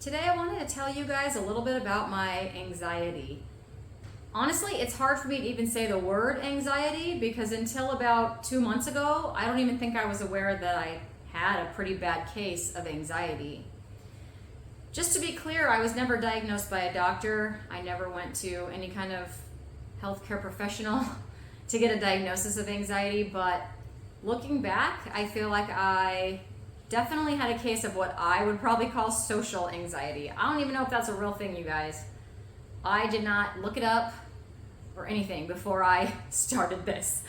Today I wanted to tell you guys a little bit about my anxiety. Honestly, it's hard for me to even say the word anxiety because until about 2 months ago, I don't even think I was aware that I had a pretty bad case of anxiety. Just to be clear, I was never diagnosed by a doctor. I never went to any kind of healthcare professional to get a diagnosis of anxiety, but looking back, I feel like I definitely had a case of what I would probably call social anxiety. I don't even know if that's a real thing, you guys. I did not look it up or anything before I started this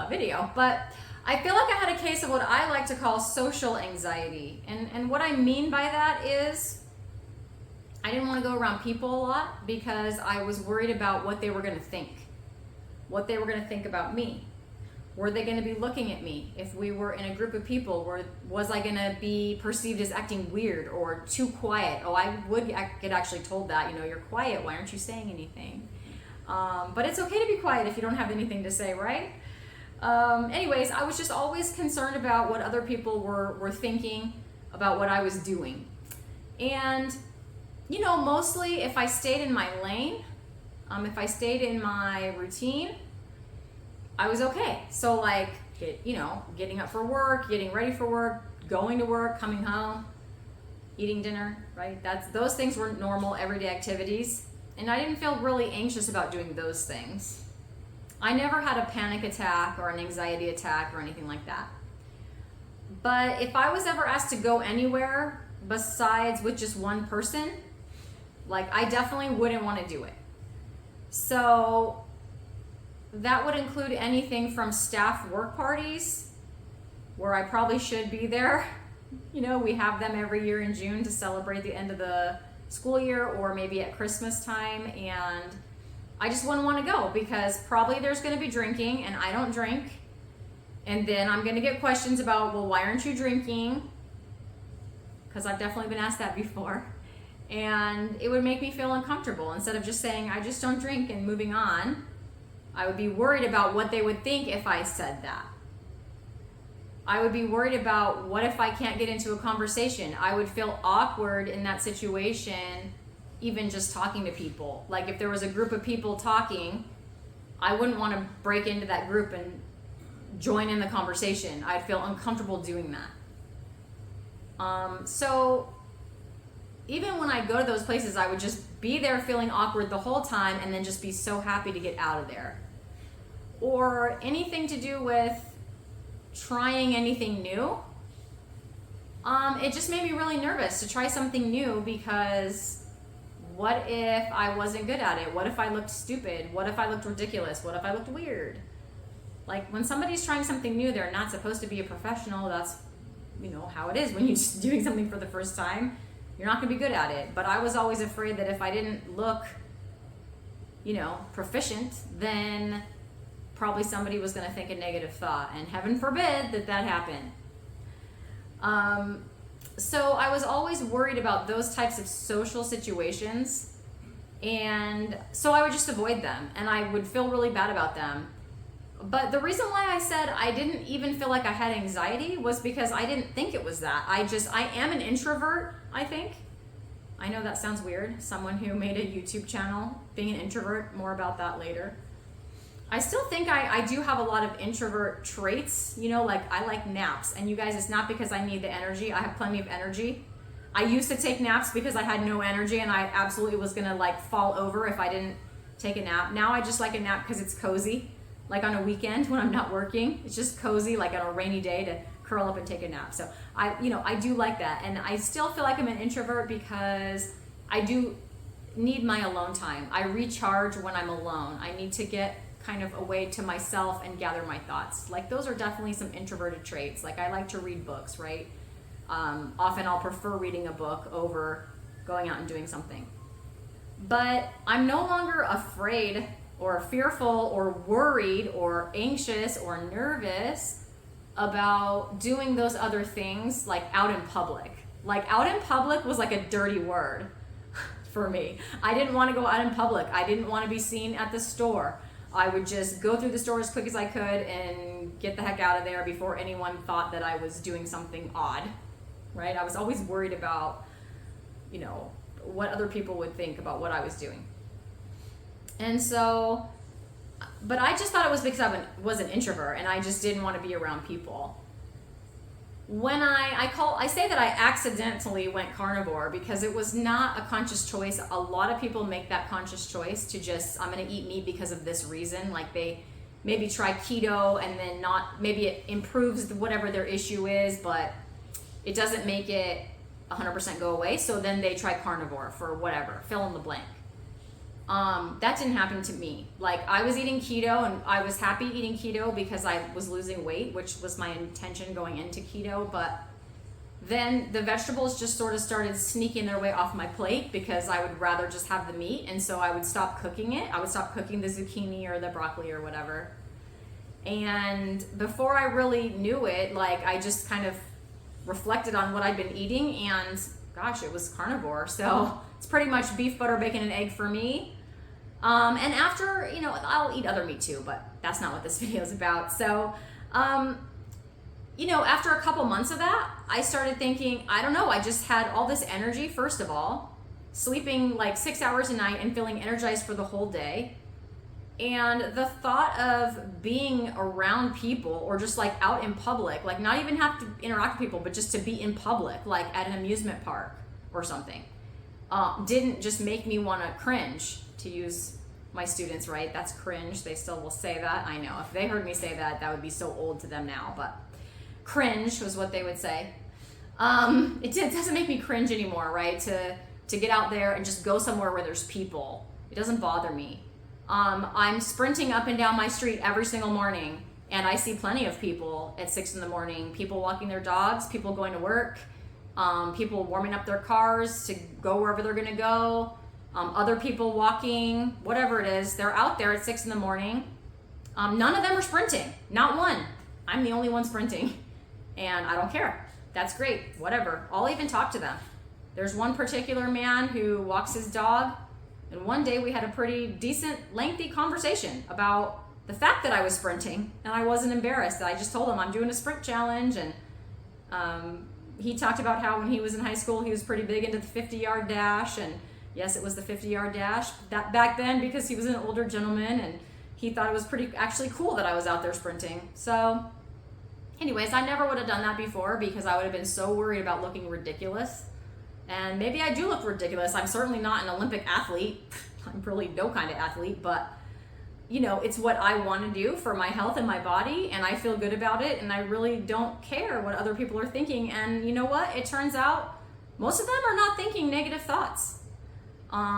video, but I feel like I had a case of what I like to call social anxiety. And what I mean by that is I didn't want to go around people a lot because I was worried about what they were going to think, what they were going to think about me. Were they going to be looking at me? If we were in a group of people, was I going to be perceived as acting weird or too quiet? Oh, I would get actually told that, you're quiet. Why aren't you saying anything? But it's okay to be quiet if you don't have anything to say, right? Anyways, I was just always concerned about what other people were thinking about what I was doing. And, mostly if I stayed in my lane, if I stayed in my routine, I was okay. So getting up for work, getting ready for work, going to work, coming home, eating dinner, right? Those things were normal everyday activities. And I didn't feel really anxious about doing those things. I never had a panic attack or an anxiety attack or anything like that. But if I was ever asked to go anywhere besides with just one person, I definitely wouldn't want to do it. So that would include anything from staff work parties, where I probably should be there. We have them every year in June to celebrate the end of the school year, or maybe at Christmas time, and I just wouldn't want to go because probably there's going to be drinking, and I don't drink. And then I'm going to get questions about, well, why aren't you drinking? Because I've definitely been asked that before. And it would make me feel uncomfortable. Instead of just saying, I just don't drink and moving on, I would be worried about what they would think if I said that. I would be worried about what if I can't get into a conversation. I would feel awkward in that situation, even just talking to people. Like if there was a group of people talking, I wouldn't want to break into that group and join in the conversation. I'd feel uncomfortable doing that. So even when I go to those places, I would just be there feeling awkward the whole time and then just be so happy to get out of there. Or anything to do with trying anything new. It just made me really nervous to try something new because what if I wasn't good at it? What if I looked stupid? What if I looked ridiculous? What if I looked weird? When somebody's trying something new, they're not supposed to be a professional. That's, how it is when you're just doing something for the first time. You're not going to be good at it. But I was always afraid that if I didn't look, proficient, then probably somebody was going to think a negative thought. And heaven forbid that happened. So I was always worried about those types of social situations. And so I would just avoid them. And I would feel really bad about them. But the reason why I said I didn't even feel like I had anxiety was because I didn't think it was that. I am an introvert, I think. I know that sounds weird. Someone who made a YouTube channel being an introvert, more about that later. I still think I do have a lot of introvert traits, I like naps. And you guys, it's not because I need the energy. I have plenty of energy. I used to take naps because I had no energy and I absolutely was gonna fall over if I didn't take a nap. Now I just like a nap because it's cozy. On a weekend when I'm not working, it's just cozy, on a rainy day to curl up and take a nap. So I do like that. And I still feel like I'm an introvert because I do need my alone time. I recharge when I'm alone. I need to get kind of away to myself and gather my thoughts. Those are definitely some introverted traits. I like to read books, right? Often I'll prefer reading a book over going out and doing something. But I'm no longer afraid or fearful or worried or anxious or nervous about doing those other things out in public. Out in public was a dirty word for me. I didn't want to go out in public. I didn't want to be seen at the store. I would just go through the store as quick as I could and get the heck out of there before anyone thought that I was doing something odd, right? I was always worried about what other people would think about what I was doing. And so, but I just thought it was because I was an introvert and I just didn't want to be around people. When I say that I accidentally went carnivore because it was not a conscious choice. A lot of people make that conscious choice to just, I'm going to eat meat because of this reason. Like they maybe try keto and then maybe it improves whatever their issue is, but it doesn't make it 100% go away. So then they try carnivore for whatever, fill in the blank. That didn't happen to me. Like I was eating keto and I was happy eating keto because I was losing weight, which was my intention going into keto. But then the vegetables just sort of started sneaking their way off my plate because I would rather just have the meat. And so I would stop cooking it. I would stop cooking the zucchini or the broccoli or whatever. And before I really knew it, like I just kind of reflected on what I'd been eating and gosh, it was carnivore. So it's pretty much beef, butter, bacon, and egg for me. And after, I'll eat other meat too, but that's not what this video is about. So, after a couple months of that, I started thinking, I don't know, I just had all this energy, first of all, sleeping like 6 hours a night and feeling energized for the whole day. And the thought of being around people or just like out in public, like not even have to interact with people, but just to be in public, like at an amusement park or something, didn't just make me want to cringe, to use my students, right? That's cringe. They still will say that. I know. If they heard me say that, that would be so old to them now, but cringe was what they would say. It doesn't make me cringe anymore, right? To get out there and just go somewhere where there's people. It doesn't bother me. I'm sprinting up and down my street every single morning and I see plenty of people at 6 a.m, people walking their dogs, people going to work, people warming up their cars to go wherever they're gonna go, other people walking, whatever it is, they're out there at 6 a.m. None of them are sprinting, not one. I'm the only one sprinting and I don't care. That's great, whatever. I'll even talk to them. There's one particular man who walks his dog. And one day we had a pretty decent, lengthy conversation about the fact that I was sprinting and I wasn't embarrassed. I just told him I'm doing a sprint challenge. And he talked about how when he was in high school, he was pretty big into the 50-yard dash. And yes, it was the 50-yard dash that back then because he was an older gentleman and he thought it was pretty actually cool that I was out there sprinting. So anyways, I never would have done that before because I would have been so worried about looking ridiculous. And maybe I do look ridiculous. I'm certainly not an Olympic athlete. I'm really no kind of athlete, but it's what I want to do for my health and my body, and I feel good about it, and I really don't care what other people are thinking. And you know what? It turns out most of them are not thinking negative thoughts.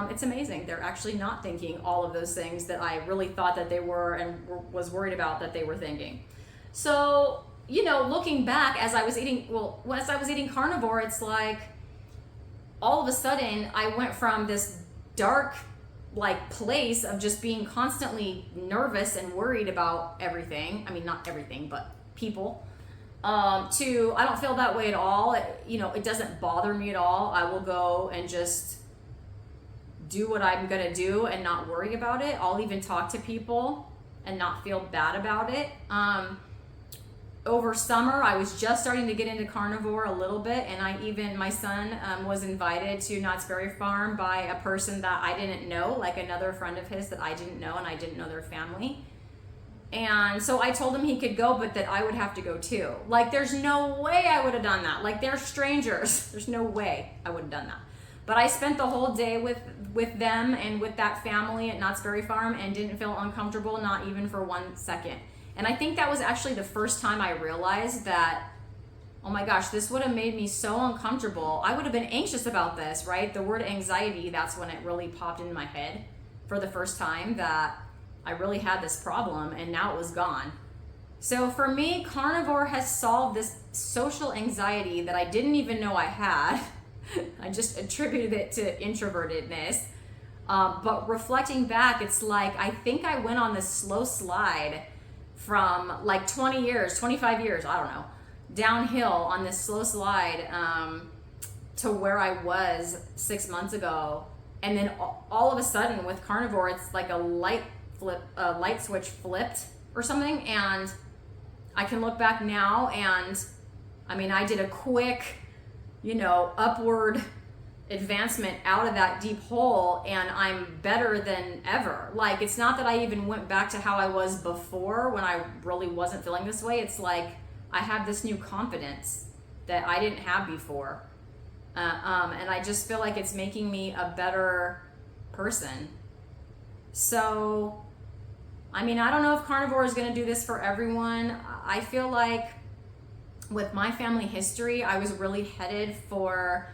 It's amazing. They're actually not thinking all of those things that I really thought that they were and was worried about that they were thinking. So, looking back as I was eating carnivore, it's like, all of a sudden I went from this dark place of just being constantly nervous and worried about everything. I mean, not everything, but people, to I don't feel that way at all. It doesn't bother me at all. I will go and just do what I'm gonna do and not worry about it. I'll even talk to people and not feel bad about it. Over summer, I was just starting to get into carnivore a little bit, and my son was invited to Knott's Berry Farm by a person that I didn't know, like another friend of his that I didn't know, and I didn't know their family. And so I told him he could go, but that I would have to go too. Like, there's no way I would have done that. Like, they're strangers. There's no way I would have done that. But I spent the whole day with them and with that family at Knott's Berry Farm and didn't feel uncomfortable, not even for 1 second. And I think that was actually the first time I realized that, oh my gosh, this would have made me so uncomfortable. I would have been anxious about this, right? The word anxiety, that's when it really popped into my head for the first time that I really had this problem and now it was gone. So for me, carnivore has solved this social anxiety that I didn't even know I had. I just attributed it to introvertedness. But reflecting back, it's like, I think I went on this slow slide from like 20 years, 25 years, I don't know, downhill on this slow slide to where I was 6 months ago. And then all of a sudden with carnivore, it's like a light switch flipped or something. And I can look back now and I mean, I did a quick, upward advancement out of that deep hole, and I'm better than ever. Like, it's not that I even went back to how I was before when I really wasn't feeling this way. It's like I have this new confidence that I didn't have before. And I just feel like it's making me a better person. So, I mean, I don't know if Carnivore is going to do this for everyone. I feel like with my family history, I was really headed for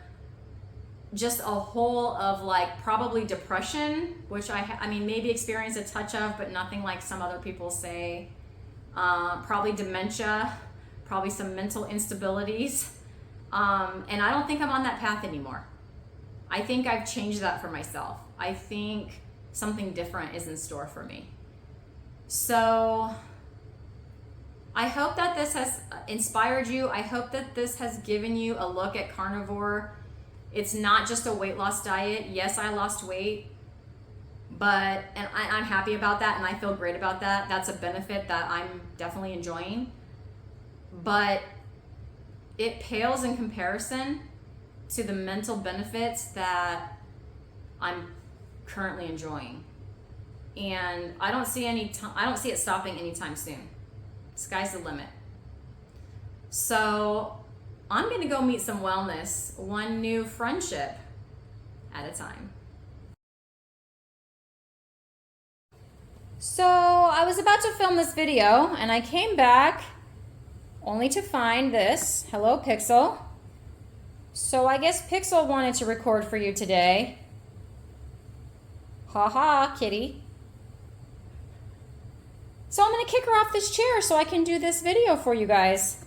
just a hole of like probably depression, which I mean, maybe experienced a touch of, but nothing like some other people say. Probably dementia, probably some mental instabilities. And I don't think I'm on that path anymore. I think I've changed that for myself. I think something different is in store for me. So I hope that this has inspired you. I hope that this has given you a look at Carnivore. It's not just a weight loss diet. Yes, I lost weight, and I'm happy about that, and I feel great about that. That's a benefit that I'm definitely enjoying. But it pales in comparison to the mental benefits that I'm currently enjoying. And I don't see it stopping anytime soon. Sky's the limit. So I'm going to go meet some wellness, one new friendship at a time. So I was about to film this video and I came back only to find this. Hello, Pixel. So I guess Pixel wanted to record for you today. Ha ha, kitty. So I'm going to kick her off this chair so I can do this video for you guys.